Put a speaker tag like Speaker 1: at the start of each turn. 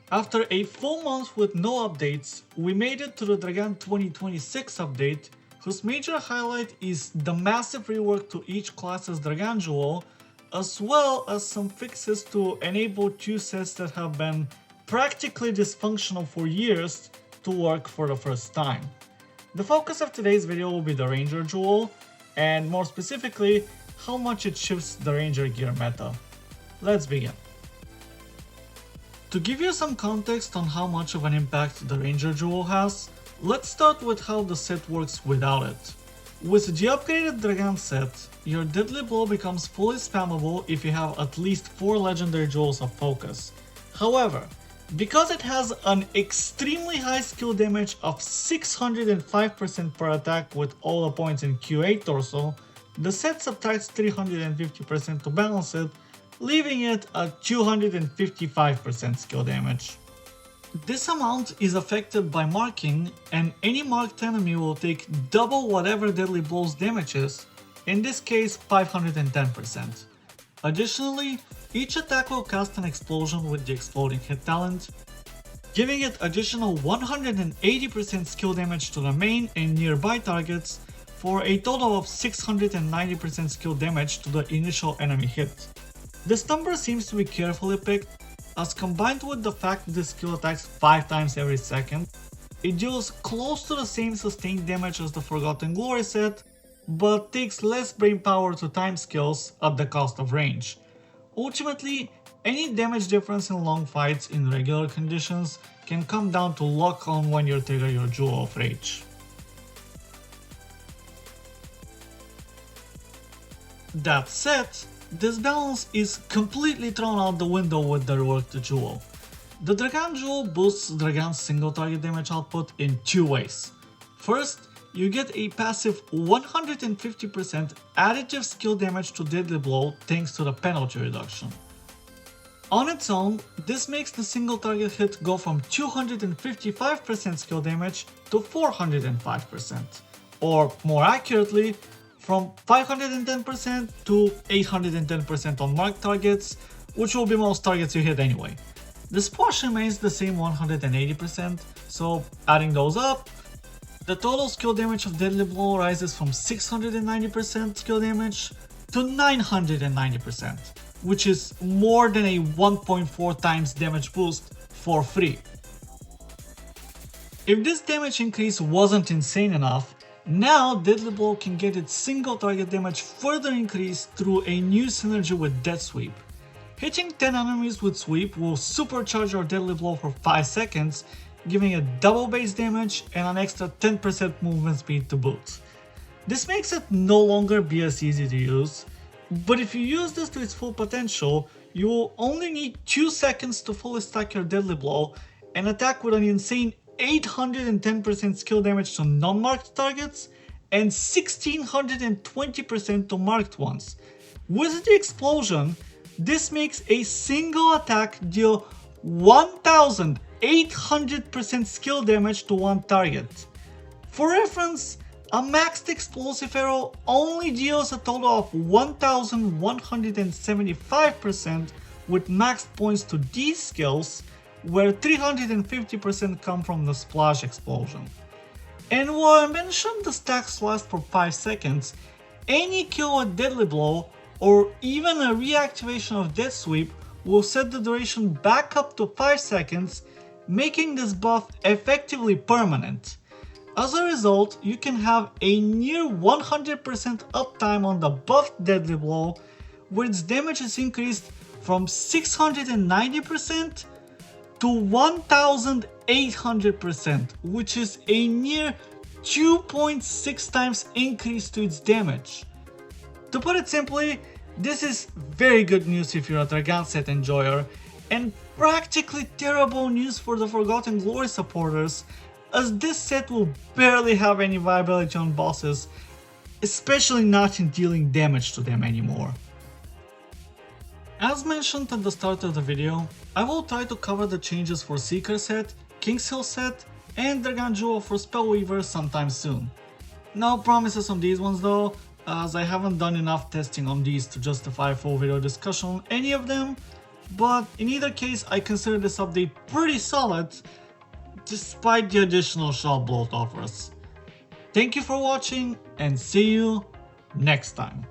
Speaker 1: After a full month with no updates, we made it to the Dragan 2026 update, whose major highlight is the massive rework to each class's Dragan jewel, as well as some fixes to enable two sets that have been practically dysfunctional for years to work for the first time. The focus of today's video will be the Ranger jewel, and more specifically, how much it shifts the Ranger gear meta. Let's begin. To give you some context on how much of an impact the Ranger jewel has, let's start with how the set works without it. With the upgraded Dragan set, your deadly blow becomes fully spammable if you have at least 4 legendary jewels of focus. However, because it has an extremely high skill damage of 605% per attack with all the points in Q8 torso, the set subtracts 350% to balance it, leaving it at 255% skill damage. This amount is affected by marking, and any marked enemy will take double whatever deadly blow's damage is, in this case 510%. Additionally, each attack will cast an explosion with the exploding hit talent, giving it additional 180% skill damage to the main and nearby targets for a total of 690% skill damage to the initial enemy hit. This number seems to be carefully picked, as combined with the fact that this skill attacks 5 times every second, it deals close to the same sustained damage as the Forgotten Glory set, but takes less brain power to time skills at the cost of range. Ultimately, any damage difference in long fights in regular conditions can come down to lock on when you trigger your Jewel of Rage. That said, this balance is completely thrown out the window with the reworked jewel. The Dragan jewel boosts Dragan's single target damage output in 2 ways. First, you get a passive 150% additive skill damage to deadly blow thanks to the penalty reduction. On its own, this makes the single target hit go from 255% skill damage to 405%, or more accurately, from 510% to 810% on marked targets, which will be most targets you hit anyway. The splash remains the same 180%, so adding those up, the total skill damage of Deadly Blow rises from 690% skill damage to 990%, which is more than a 1.4 times damage boost for free. If this damage increase wasn't insane enough, now Deadly Blow can get its single target damage further increased through a new synergy with Death Sweep. Hitting 10 enemies with Sweep will supercharge your Deadly Blow for 5 seconds, giving it double base damage and an extra 10% movement speed to boot. This makes it no longer be as easy to use, but if you use this to its full potential, you will only need 2 seconds to fully stack your Deadly Blow and attack with an insane 810% skill damage to non-marked targets and 1620% to marked ones. With the explosion, this makes a single attack deal 1800% skill damage to one target. For reference, a maxed explosive arrow only deals a total of 1175% with maxed points to these skills, where 350% come from the splash explosion. And while I mentioned the stacks last for 5 seconds, any kill with Deadly Blow or even a reactivation of Death Sweep will set the duration back up to 5 seconds, making this buff effectively permanent. As a result, you can have a near 100% uptime on the buffed Deadly Blow, where its damage is increased from 690% to 1800%, which is a near 2.6 times increase to its damage. To put it simply, this is very good news if you're a Dragan set enjoyer, and practically terrible news for the Forgotten Glory supporters, as this set will barely have any viability on bosses, especially not in dealing damage to them anymore. As mentioned at the start of the video, I will try to cover the changes for Seeker set, King's Hill set, and Dragan Jewel for Spellweaver sometime soon. No promises on these ones though, as I haven't done enough testing on these to justify a full video discussion on any of them, but in either case I consider this update pretty solid despite the additional shot bloat offers. Thank you for watching and see you next time.